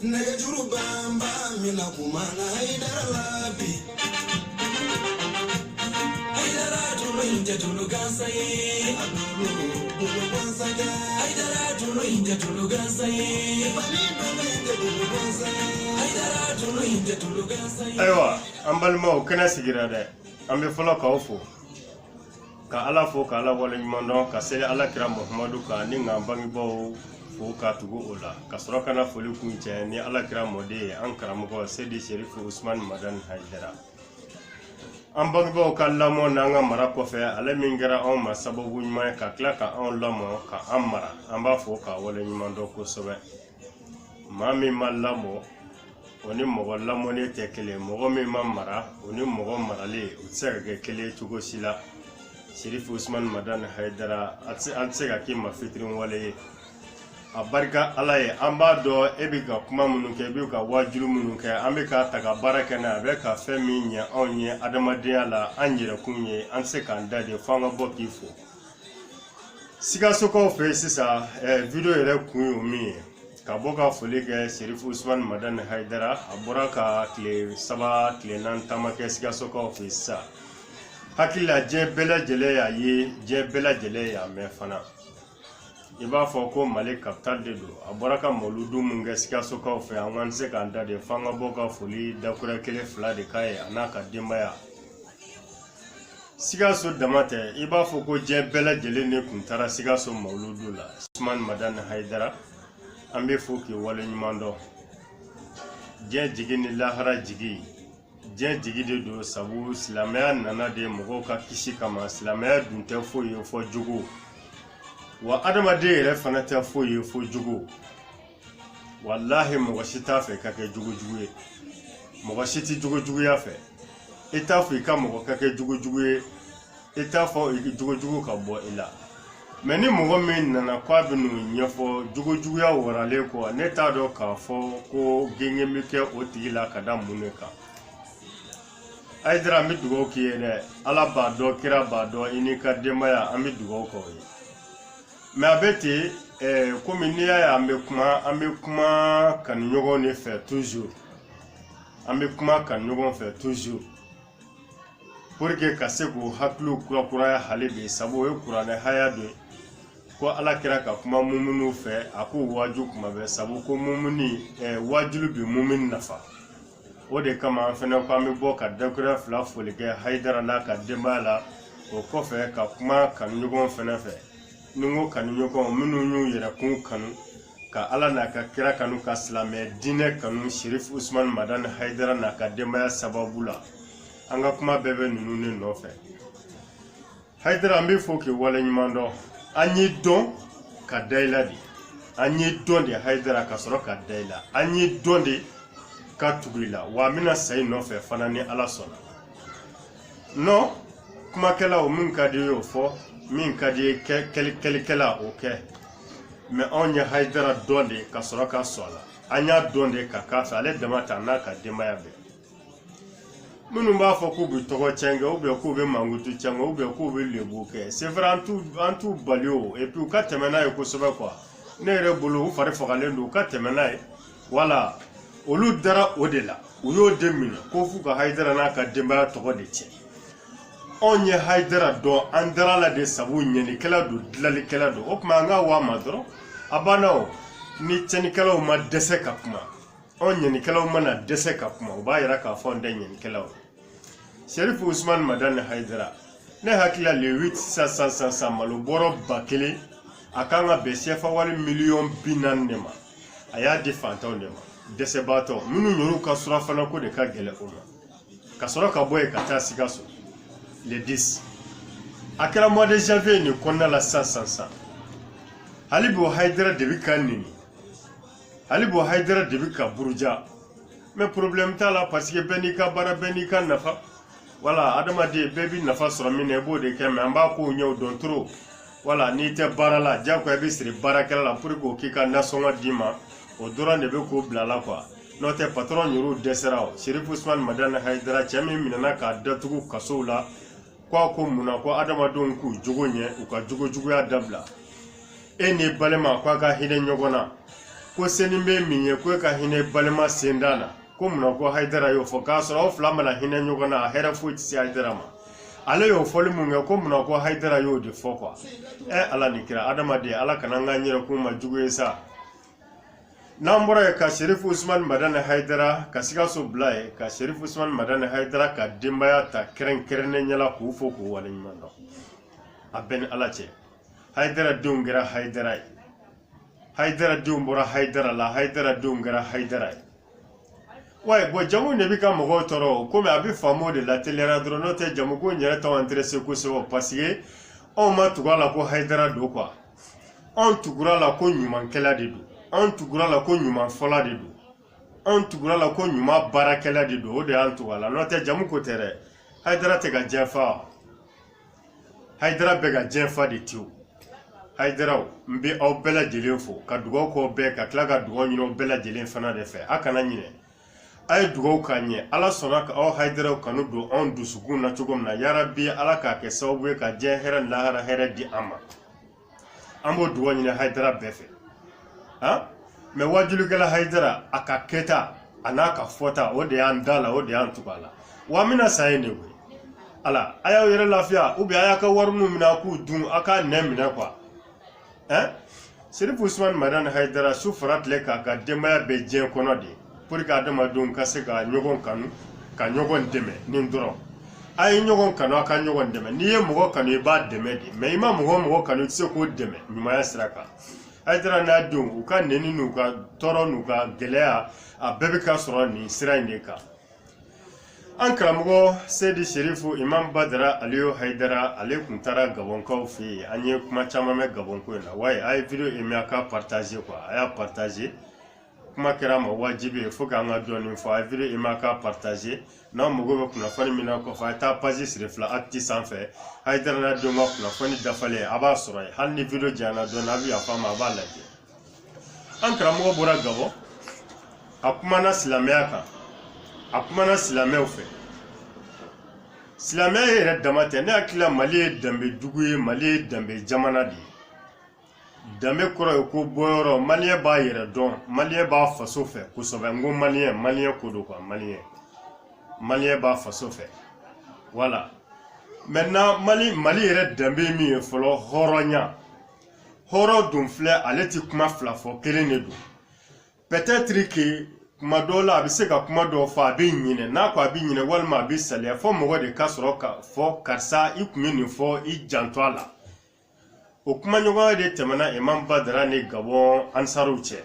Negajuru bamba mina kumana haidara labi haidara juru inja julu gansaye adulu julu gansaye haidara julu inja julu gansaye balindo inja julu gansaye haidara julu inja julu gansaye aywa ambalmo kana sigirade ambe folo ka ofo ka ala fo ka ala wala nyimondo ka sele ala kira muhammadu ka ni ngambangi bo fo ka tugo ola ka soroka na foli kunche ni ala kira mode an karamugo sedi sherifu usman madan haidara ambangi bo ka lamo nanga mara ko fe ala mingara on ma sababu nyima ka klaka on lamo ka amara amba fo ka wala nyimondo ko sobe mami malamo oni mogo lamo ne tekele mogo mi mamara oni mogo marale utsega kele tugo sila sherifu usman madan haidara atsega ki mafitrin wale abarka alaye amba do ebiga kuma munuke ebiga wajulu munuke ambeka taga baraka na beka feminya onye adamadiya la anjira kunye anseka ndade fanga bokifo siga soko fe sisa video ere kunyo mi ka boka folike sherifu usman madan haidara aboraka kle saba kle nan tamake siga soko fe sa hakila je bela jele ya ye je bela jele ya mefana iba foko male capital de do aboraka moludu munga sika soka fe anwan se kanda de fanga boka foli dakura kele fla de kai anaka demaya sika so damate iba foko je bela jele ne kuntara sika so moludu la usman madan haidara ambe foki wale nyimando je jigini lahara jigi je jigi de do sabu islamaya nana de mogo ka kisi kama islamaya dunte fo yo fo jugo wa adama de re fanata fo yo fo jugo wallahi mogo shita fe ka ke jugo jugo mogo shiti jugo jugo ya fe eta fo ka mogo ka ke jugo jugo eta fo jugo jugo ka bo ila meni mogo min nana kwa binu nyefo jugo jugo ya worale ko neta do ka fo ko genge mike otila kada muneka aidra mi dugo kiyene ala ba do kira ba do ini ka demaya ami dugo ko yi me abeti komi ni ya ambe kuma kan nyogo ne fait toujours ambe kuma kan nyogo fait toujours pour que kase ko haklu kura ya halibe sabo e kura ne haya do ko ala kira ka kuma mumunu fe aku waju kuma be sabo ko mumuni wajulu bi mumin nafa ode kama fena kwa mi boka dakura fla folike haidara na ka demala o kofe ka kuma kan nyugo fena fe nungo kan nyugo minu nyu yera kun kanu ka ala na ka kira kanu ka islame dine kanu sheriff usman madan haidara na ka demaya sababula anga kuma bebe nunu ne no fe haidara mbi foki wala nyimando anyi don ka daila di anyi don de haidara ka soro ka daila anyi don de katugila wa mina sai no fe fana ni ala sona no kuma kala o min kadi yo fo min kadi kela o ke me onya haidara donde ka soro ka sola anya donde ka fa ale demata na ka demaya be munu ba fo ku bi togo chenga o be ku be mangutu chenga o be ku be lebu ke c'est vrai antu balio et puis ka temena e ko soba quoi ne re bulu fare fo gale ndu ka temena e wala olu dara odela uyo demina ko fu ka haidara na ka demba to de che onye haidara do andara la de sabu nyeni kala do dilali kala do op ma nga wa madro abanao ni cheni kala ma dese ka kuma onye ni kala ma na dese ka kuma ba yara ka fon de nyeni kala sheriff usman madan haidara ne hakila le 8500 malo boro bakele akanga be sefa wali million binan nema aya di fantaw nema dese bato minu nyuru ka sura fana ko de ka gele oma ka sura ka boye ka ta sigaso le 10 akara mois de janvier ni konna la 500 halibo haidara de bikanini halibo haidara de bika buruja mais problème ta la parce que benika bara benika nafa wala adama de bebi nafa sura mine bo de keme amba ko nyaw don trop wala ni te barala jako e bisri barakala la pour ko kika nasonga dima o dora ne be ko blala kwa note patron nyuru deserao sheriff usman madan haidara chami minana ka datugu kasola kwa ko muna ko adama don ku jugonye u ka jugo ya dabla eni balema kwa ga hide nyogona ko senimbe minye ko ka hine balma sendana ko mun ko haidara yo fo ka so fla mana hine nyogona hera fu ci haidara ma ale yo fo mun ko mun ko haidara yo de fo quoi ala ni kira adama de ala kana nganyira ko ma jugo sa nambura ka Sherif Usman Madane Haidara ka Sikaso Blay ka Sherif Usman Madane Haidara ka dimbaya ta keren nyala ku fo ko wala nyando aben alache Haidara dungira Haidara dumbura Haidara la Haidara dungira Haidara ouais bo jamu ne bi ka mo toro comme abi famo de la télé radio note jamu ko nyere ta intéressé ko so parce que on ma tugala ko Haidara do quoi on tugala ko nyuman kala de do an tugura la ko nyuma fola de do an tugura la ko nyuma barakela de do o de an tugala no te jamu ko tere Haidara te ga jefa Haidara be ga jefa de tiu Haidara mbi aw bela jelen fo ka dugo ko be ka kla ga dugo nyino bela jelen fana de fe akana nyine ay dugo ka nye ala sona ka aw Haidara kanu do on dusugun na chogom na ya rabbi ala ka ke sawbe ka je hera lahara hera di ama ambo dugo nyine Haidara be fe mais wajulu gala Haidara aka keta anaka fota o de andala o de antubala wa mina sayene we ala aya yere lafiya ubi aya ka warnu mina ku dun aka nemina kwa Sherif Usman Madane Haidara sufarat le ka demaya be je kono de pour ka dama dun ka se ka nyogon kanu ka nyogon deme nin doro ay nyogon kanu aka nyogon deme ni ye mogo kanu ba deme de mais ima mogo kanu tse ko deme nyuma ya siraka Haidara na dun u ka neni nu ka toro nu ka gelea a bebe ka soro ni sira inde ka an karamogo Seydi Sherifu Imam Badara Aliyu Haidara alaikum tara gabonkaw fi anye kuma chama me gabonko na waye ay video emi aka partager quoi aya partager kuma kera ma wajibi fo ka nga doni fo ay video emi aka partager na mogo be kuna fani mina ko fa ta page sirifla acti sans fait Haidara na do ma kuna fani dafale aba soro hal ni video jana do na bi afama aba laje an karamogo bora gabo akuma na silameka akumana silamɛw fɛ silamɛya yɛrɛ dama tɛ ne hakili Mali ye danbe dugu ye Mali ye danbe jamana de ye danbe kɔrɔ ye ko bɔyɔrɔ maliyɛn b'a yɛrɛ dɔn maliyɛn b'a faso fɛ kosɛbɛ n ko maliyɛn ko don quoi maliyɛn b'a faso fɛ voilà maintenant Mali yɛrɛ danbe ye min ye fɔlɔ hɔrɔnya hɔrɔn dun filɛ ale ti kuma fila fɔ kelen de don peut-être que kuma dɔ la a bɛ se ka kuma dɔ fɔ a bɛ ɲinɛ n'a ko a bɛ ɲinɛ walima a bɛ saliya fɔ mɔgɔ de ka sɔrɔ ka fɔ karisa i kun ye nin fɔ i janto a la o kumaɲɔgɔnya de tɛmɛna Imam Badara ni Gabon ansaruw cɛ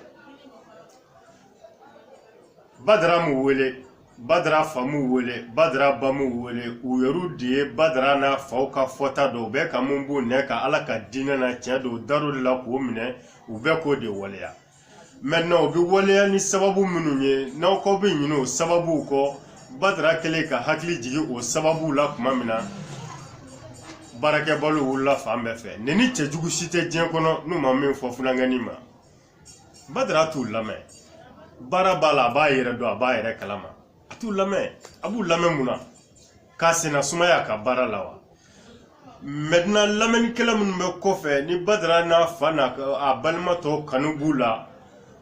Badara m'u wele Badara fa m'u wele Badara ba m'u wele u yɛrɛw de ye Badara n'a faw ka fɔta dɔ u bɛ ka mun b'u nɛ ka Ala ka diinɛ na tiɲɛ don u dar'o de la k'o minɛ u bɛ k'o de waleya maintenant o bi waleya ni sababu minnu ye n'aw k'aw bɛ ɲinɛ o sababuw kɔ Badara kɛlen ka hakili jigin o sababuw la tuma min na baarakɛbaliw wulila fan bɛɛ fɛ ni cɛjugu si tɛ diɲɛ kɔnɔ n'u ma min fɔ funankɛnin ma Badara t'u lamɛn baara b'a la a b'a yɛrɛ dɔn a b'a yɛrɛ kalama a t'u lamɛn a b'u lamɛn mun na k'a senna sumaya ka baara la wa maintenant lamɛnnikɛla minnu bɛ kɔfɛ ni Badara n'a fa n'a a balima tɔw kanu b'u la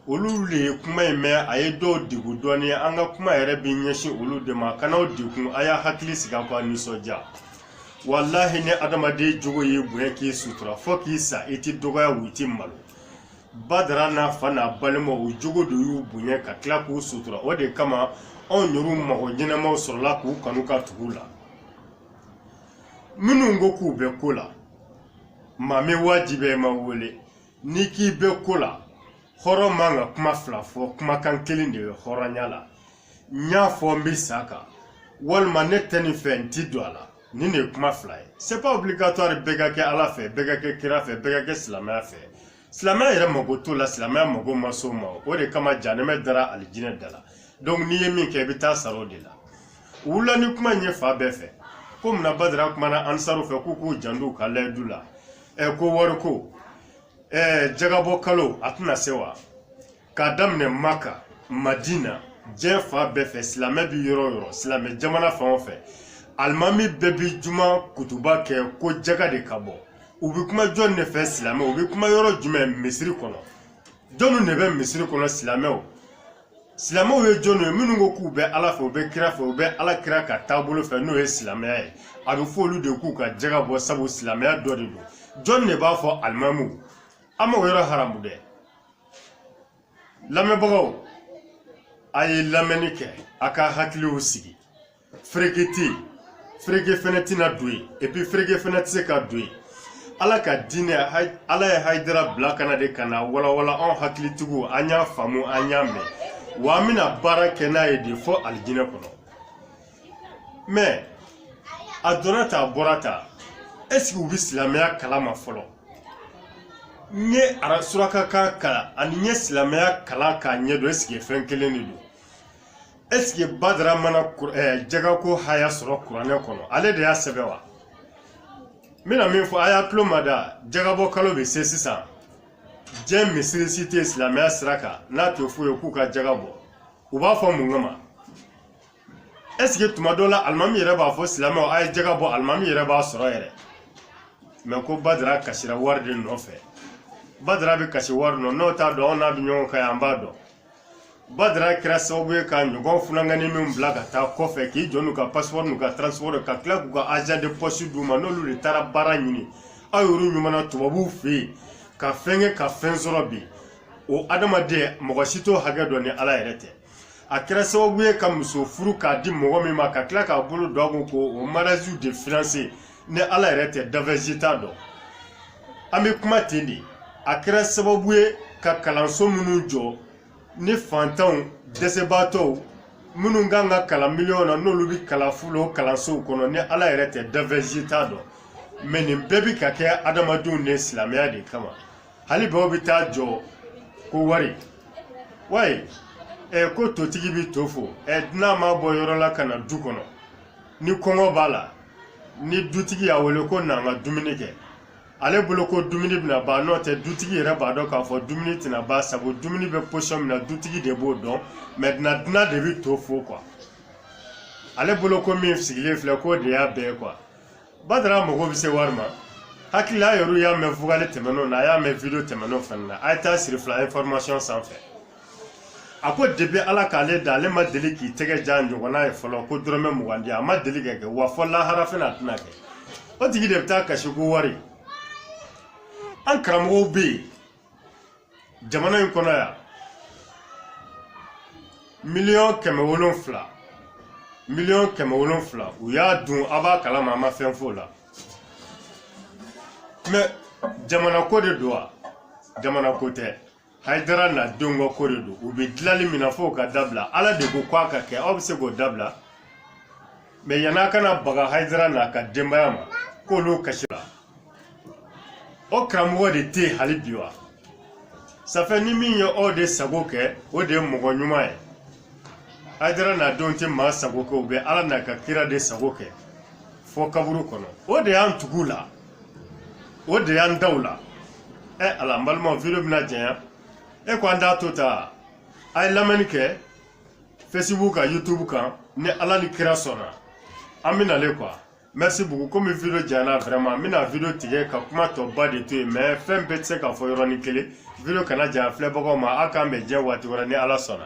olu le ye kuma in mɛn a ye dɔw degun dɔɔni an ka kuma yɛrɛ bɛ ɲɛsin olu de ma kana o degun a y'a hakili sigi a kɔ a nisɔndiya wallahi ni adamaden jogo ye bonya k'i sutura fo k'i sa i ti dɔgɔya u ti malo Badara n'a fa n'a balima o jogo de y'u bonya ka tila k'u sutura o de kama anw yɛrɛw mago ɲɛnamaw sɔrɔla k'u kanu ka tugu la minnu ko k'u bɛ ko la maa min wajibi ma wele ni k'i bɛ ko la hɔrɔn man ka kuma fila fɔ kumakan kelen de ye hɔrɔnya la n y'a fɔ n bɛ sa kan walima ne tɛ nin fɛ n ti don a la nin de ye kuma fila ye c'est pas obligatoire bɛɛ ka kɛ Ala fɛ bɛɛ ka kɛ kira fɛ bɛɛ ka kɛ silamɛya fɛ silamɛya yɛrɛ mago t'o la silamɛya mago ma s'o ma o de kama janɛmɛ dara alijinɛ da la donc n'i ye min kɛ i bɛ taa sara o de la u wulila ni kuma in ye fa bɛɛ fɛ ko munna Badara kumana ansaru fɛ k'u k'u janto u ka layidu la ko wari ko jagabɔ kalo a tɛna se wa k'a daminɛ Maka Madina diɲɛ fa bɛɛ fɛ silamɛ bi yɔrɔ o yɔrɔ silamɛ jamana fan o fɛ alimami bɛɛ bi juma kutuba kɛ ko jaga de ka bɔ u bɛ kuma jɔn de fɛ silamɛ u bɛ kuma yɔrɔ jumɛn misiri kɔnɔ jɔnni de bɛ misiri kɔnɔ silamɛw silamɛw ye jɔnni ye minnu ko k'u bɛ ala fɛ u bɛ kira fɛ u bɛ ala kira ka taabolo fɛ n'o ye silamɛya ye a bɛ fɔ olu de k'u ka jɛgɛ bɔ sabu silamɛya dɔ de don jɔnni de b'a fɔ alimamuw an ma o yɔrɔ haramu dɛ lamɛnbagaw a ye lamɛnni kɛ a ka hakiliw sigi fereke tɛ yen fereke fɛnɛ tɛna don yen et puis fereke fɛnɛ tɛ se ka don yen ala ka diinɛ ala ye hayidara bila kana de ka na walawala anw hakilitigiw an y'a faamu an y'a mɛn wa an bɛna baara kɛ n'a ye de fɔ alijinɛ kɔnɔ mais a donna ta a bɔra ta est-ce que u bɛ silamɛya kalama fɔlɔ n ye surakakan kalan ani n ye silamɛya kalan k'a ɲɛdɔn est-ce que fɛn kelen de don est-ce que badara mana jɛgɛko haya sɔrɔ kuranɛ kɔnɔ ale de y'a sɛbɛn wa n bɛna min fɔ a y'a tulo ma da jɛgɛbɔ kalo bɛ se sisan diɲɛ misiri si tɛ silamɛya sira kan n'a t'o f'u ye k'u ka jɛgɛ bɔ u b'a fɔ mun kama est-ce que tuma dɔw la alimami yɛrɛ b'a fɔ silamɛw a ye jɛgɛ bɔ alimami yɛrɛ b'a sɔrɔ yɛrɛ mais ko badara kasira wari de nɔfɛ badara bɛ kasi wari nɔ n'o t'a dɔn anw n'a bɛ ɲɔgɔn kan yan an b'a dɔn badara kɛra sababu ye ka ɲɔgɔn funangani min bila ka taa kɔfɛ k'i jɔ n'u ka passeport n'u ka transport ka tila k'u ka agent de poste d'u ma n'olu de taara baara ɲini aw y'olu ɲuman tubabuw fɛ yen ka fɛn kɛ ka fɛn sɔrɔ bi o adamaden mɔgɔ si t'o hakɛ dɔn ni ala yɛrɛ tɛ a kɛra sababu ye ka muso furu k'a di mɔgɔ min ma ka tila k'a bolo don a kun k'o mariage de financer ni ala yɛrɛ tɛ dafɛsi t'a dɔn an bɛ kuma ten de a kɛra sababu ye ka kalanso minnu jɔ ni fantanw dɛsɛbaatɔw minnu kan ka kalan miliyɔn na n'olu bɛ kalan fulu o kalansow kɔnɔ ni ala yɛrɛ tɛ dafɛsi t'a dɔn mais nin bɛɛ bɛ ka kɛ adamadenw de silamɛya de kama hali baw bɛ taa jɔ ko wari wayi ko totigi bɛ to fo dunan ma bɔ yɔrɔ la ka na du kɔnɔ ni kɔngɔ b'a la ni dutigi y'a wele ko n'an ka dumuni kɛ ale bolo ko dumuni bɛna ban n'o tɛ dutigi yɛrɛ b'a dɔn k'a fɔ dumuni tɛna ban sabu dumuni bɛ position min na dutigi de b'o dɔn maintenant dunan de bɛ to fo quoi ale bolo ko min sigilen filɛ k'o de y'a bɛɛ ye quoi badara mago bɛ se wari ma hakili a yɛrɛ y'a mɛn vugale tɛmɛnenw na a y'a mɛn video tɛmɛnenw fana na a ye taa siri fila information sanfɛ a ko depuis ala k'ale da ale ma deli k'i tɛgɛ ja ɲɔgɔnna ye fɔlɔ ko dɔrɔmɛ 20 di a ma deli ka kɛ wa fɔ lahara fana a tɛna kɛ o tigi de bɛ taa kasi ko wari an karamɔgɔw bɛ yen jamana in kɔnɔ yan miliyɔn 700 miliyɔn 700 u y'a dun a b'a kalama a ma fɛn f'o la mais jamana ko de don wa jamana ko tɛ hayidara n'a denw ka ko de don u bɛ dilanli min na fo ka dabila ala de ko k'a ka kɛ aw bɛ se k'o dabila mais yan'a kana baga hayidara n'a ka denbaya ma k'olu kasira o karamɔgɔ de tɛ yen hali bi wa safɛ ni min ye aw de sago kɛ o de ye mɔgɔ ɲuman ye hayidara n'a denw tɛ maa sago kɛ u bɛ ala n'a ka kira de sago kɛ fɔ kaburu kɔnɔ o de y'an tugu la o de y'an daw la ala n balimaw video bɛna janya ko an t'a to ta a ye lamɛnni kɛ Facebook kan YouTube kan ni ala ni kira sɔnna an bɛ nalen quoi merci beaucoup komi video janyana vraiment n bɛna video tigɛ ka kuma tɔba de to yen mais fɛn bɛɛ tɛ se ka fɔ yɔrɔnin kelen video kana janya filɛbagaw ma a k'an bɛn diɲɛ waati wɛrɛ ni ala sɔnna